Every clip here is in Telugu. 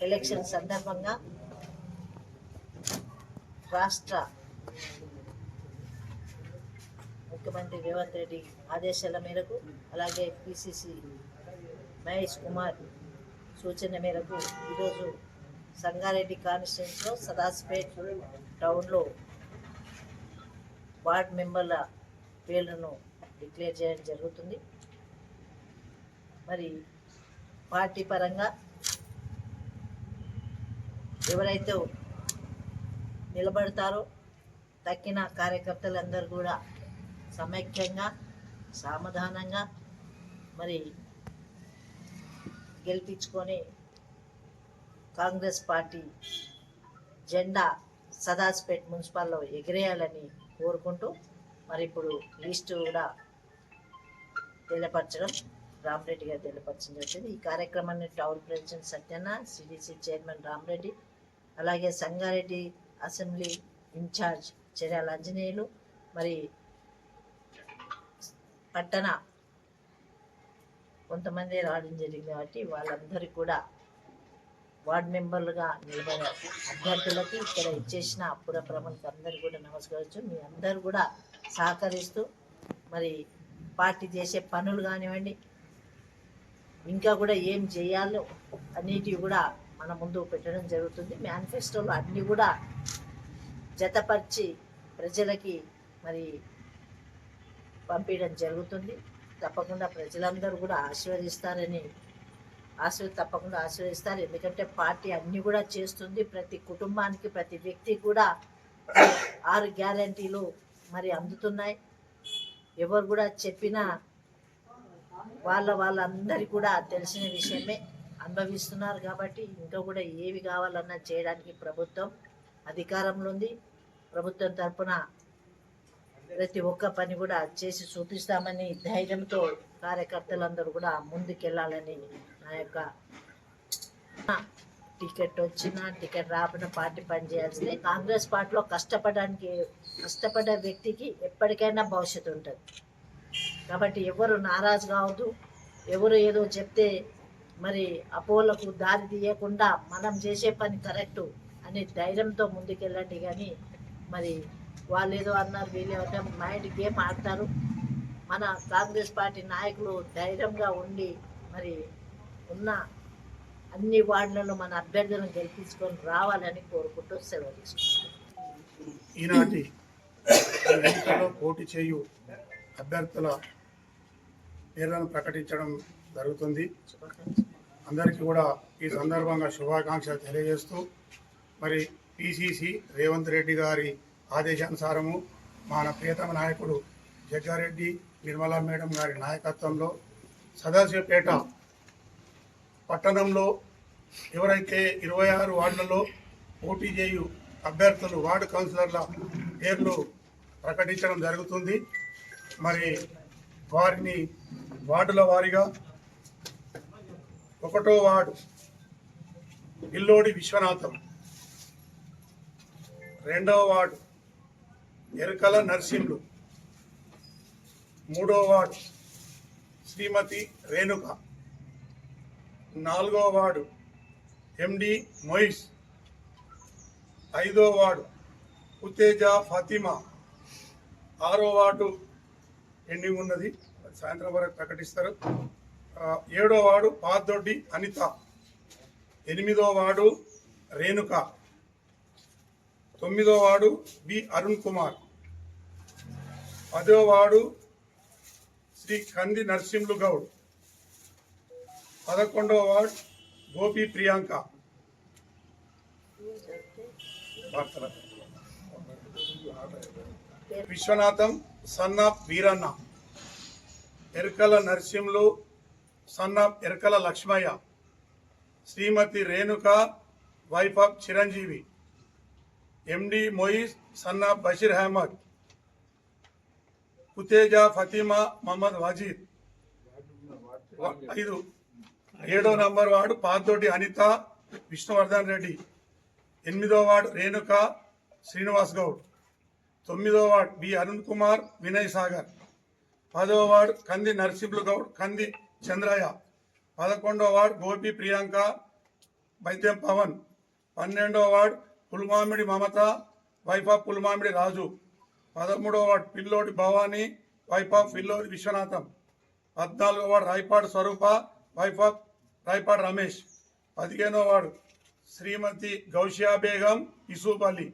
ఎలక్షన్ సందర్భంగా రాష్ట్ర ముఖ్యమంత్రి రేవంత్ రెడ్డి ఆదేశాల మేరకు అలాగే పిసిసి మహేష్ కుమార్ సూచన మేరకు ఈరోజు సంగారెడ్డి కాన్స్టిట్యూన్సీలో సదాస్పేట్ టౌన్లో వార్డ్ మెంబర్ల పేర్లను డిక్లేర్ చేయడం జరుగుతుంది. మరి పార్టీ పరంగా ఎవరైతే నిలబడతారో తక్కిన కార్యకర్తలందరూ కూడా సమైక్యంగా సామధానంగా మరి గెలిపించుకొని కాంగ్రెస్ పార్టీ జెండా సదాస్పేట్ మున్సిపల్లో ఎగిరేయాలని కోరుకుంటూ మరి ఇప్పుడు లిస్టు కూడా తెలియపరచడం రామరెడ్డి గారు తెలియపరచడం జరిగింది. ఈ కార్యక్రమాన్ని town president Satyanna, CDC chairman Ramareddy, అలాగే సంగారెడ్డి అసెంబ్లీ ఇన్ఛార్జ్ చెర్యాల ఆంజనేయులు, మరి పట్టణ కొంతమంది రావడం జరిగింది కాబట్టి వాళ్ళందరికీ కూడా వార్డ్ మెంబర్లుగా నిలబడే అభ్యర్థులకి ఇక్కడ ఇచ్చేసిన పుర ప్రముఖులకు అందరికీ కూడా నమస్కరించు. మీ అందరూ కూడా సహకరిస్తూ మరి పార్టీ చేసే పనులు కానివ్వండి, ఇంకా కూడా ఏం చేయాలో అన్నిటివి కూడా మన ముందు పెట్టడం జరుగుతుంది. మేనిఫెస్టోలో అన్నీ కూడా జతపరిచి ప్రజలకి మరి పంపించడం జరుగుతుంది. తప్పకుండా ప్రజలందరూ కూడా తప్పకుండా ఆశీర్వదిస్తారు. ఎందుకంటే పార్టీ అన్నీ కూడా చేస్తుంది. ప్రతి కుటుంబానికి ప్రతి వ్యక్తికి కూడా 6 గ్యారంటీలు మరి అందుతున్నాయి. ఎవరు కూడా చెప్పినా వాళ్ళందరికీ కూడా తెలిసిన విషయమే, అనుభవిస్తున్నారు. కాబట్టి ఇంకా కూడా ఏవి కావాలన్నా చేయడానికి ప్రభుత్వం అధికారంలో ఉంది. ప్రభుత్వం తరఫున ప్రతి ఒక్క పని కూడా చేసి చూపిస్తామని ధైర్యంతో కార్యకర్తలందరూ కూడా ముందుకెళ్ళాలని నా యొక్క టికెట్ వచ్చినా టికెట్ రాకుండా పార్టీ పనిచేయాల్సిందే. కాంగ్రెస్ పార్టీలో కష్టపడ్డ వ్యక్తికి ఎప్పటికైనా భవిష్యత్తు ఉంటుంది. కాబట్టి ఎవరు నారాజు కావద్దు. ఎవరు ఏదో చెప్తే మరి అపోలకు దారి తీయకుండా మనం చేసే పని కరెక్టు అని ధైర్యంతో ముందుకెళ్ళండి. కానీ మరి వాళ్ళు ఏదో అన్నారు, వీళ్ళు ఏదో మైండ్ గేమ్ ఆడతారు. మన కాంగ్రెస్ పార్టీ నాయకులు ధైర్యంగా ఉండి మరి ఉన్న అన్ని వార్డులలో మన అభ్యర్థులను గెలిపించుకొని రావాలని కోరుకుంటూ సెలవు తీసుకుంటాం. ఈనాటి ఎన్నికల్లో పోటీ చేయు అభ్యర్థుల పేర్లను ప్రకటించడం జరుగుతుంది. అందరికీ కూడా ఈ సందర్భంగా శుభాకాంక్షలు తెలియజేస్తూ మరి పిసిసి రేవంత్ రెడ్డి గారి ఆదేశానుసారము మన ప్రియతమ నాయకుడు జగ్గారెడ్డి నిర్మలా మేడం గారి నాయకత్వంలో సదాశివపేట పట్టణంలో ఎవరైతే 26 వార్డులలో పోటీ చేయు అభ్యర్థులు వార్డు కౌన్సిలర్ల పేర్లు ప్రకటించడం జరుగుతుంది. మరి వారిని వార్డుల వారీగా 1వ వార్డు ఇల్లోడి విశ్వనాథం, 2వ వార్డు ఎరకల నర్సింహులు, 3వ వార్డు శ్రీమతి రేణుక, 4వ వార్డు ఎండి మొయిస్, 5వ వార్డు ఉత్తేజ ఫాతిమా, 6వ వార్డు ఎండింగ్ ఉన్నది, సాయంత్రం వరకు ప్రకటిస్తారు. 7వ వార్డు పాదొడ్డి అనిత, 8వ వార్డు రేణుక, 9వ వార్డు బి అరుణ్ కుమార్, 10వ వార్డు శ్రీ కంది నరసింహులు గౌడ్, 11వ ward Gopi Priyanka, Viswanatham son of Veeranna, Erakala Narasimhulu son of Erakala Lakshmaiah, Srimathi Renuka wife of Chiranjeevi, MD Moiz son of Basheer Ahmed, Utheja Fathima Mohammed Wajid, 7వ నంబర్ వార్డు పాదొడ్డి అనిత విష్ణువర్ధన్ రెడ్డి, 8వ వార్డు రేణుక శ్రీనివాస్ గౌడ్, 9వ వార్డ్ బి అరుణ్ కుమార్ వినయ్ సాగర్, 10వ వార్డ్ కంది నరసింహులు గౌడ్ కంది చంద్రయ్య, 11వ వార్డ్ గోపి ప్రియాంక వైద్యం పవన్, 12వ ward Pulmamidi Mamatha wife of Pulmamidi Raju, 13వ ward Pillodi Bhavani wife of Pillodi Viswanatham, 14వ ward Rayapadu Swaroopa wife of Rayapadu Ramesh, 15వ వార్డు శ్రీమతి గౌషియా బేగం యూసుఫ్ అలీ,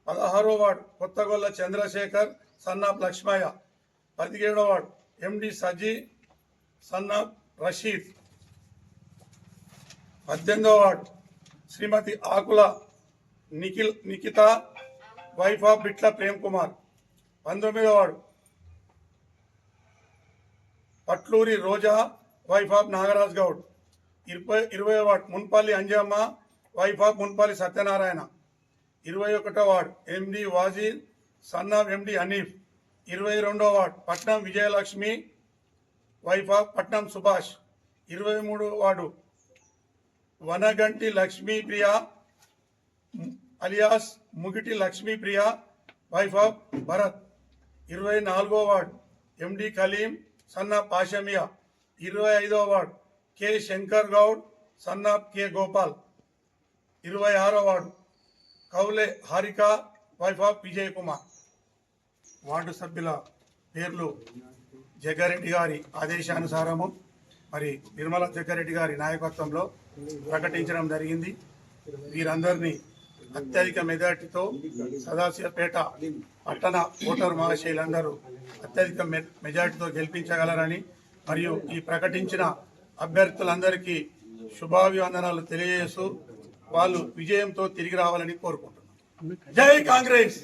16వ వార్డు కొత్తగొల్ల చంద్రశేఖర్ సన్నాఫ్ లక్ష్మయ్య, 17వ ward MD Saji son of Rasheed, 18వ ward Srimathi Akula Nikhitha wife of Bitla Prem Kumar, 19వ ward Patluri Roja wife of Nagaraj Goud, 20వ ward Munpalli Anjamma wife of Munpalli Satyanarayana, 21వ ward MD Wazir son of MD Hanif, 22వ ward Patnam Vijayalakshmi wife of Patnam Subhash, 23వ ward Vanaganti Lakshmipriya alias Mugiti Lakshmipriya wife of Bharath, 24వ ward MD Kaleem son of Pashamiya, 25వ ward K Shankar Goud son of K Gopal, 26వ ward Kaule Harika wife of Vijay Kumar. Ward సభ్యుల పేర్లు జగ్గారెడ్డి గారి ఆదేశానుసారము మరి నిర్మల జగ్గారెడ్డి గారి నాయకత్వంలో ప్రకటించడం జరిగింది. వీరందరినీ అత్యధిక మెజార్టీతో సదాశివపేట పట్టణ ఓటర్ మహాశయులందరూ అత్యధిక మెజార్టీతో గెలిపించగలరని మరియు ఈ ప్రకటించిన అభ్యర్థులందరికీ శుభాభివందనాలు తెలియజేస్తూ వాళ్ళు విజయంతో తిరిగి రావాలని కోరుకుంటున్నాను. జై కాంగ్రెస్.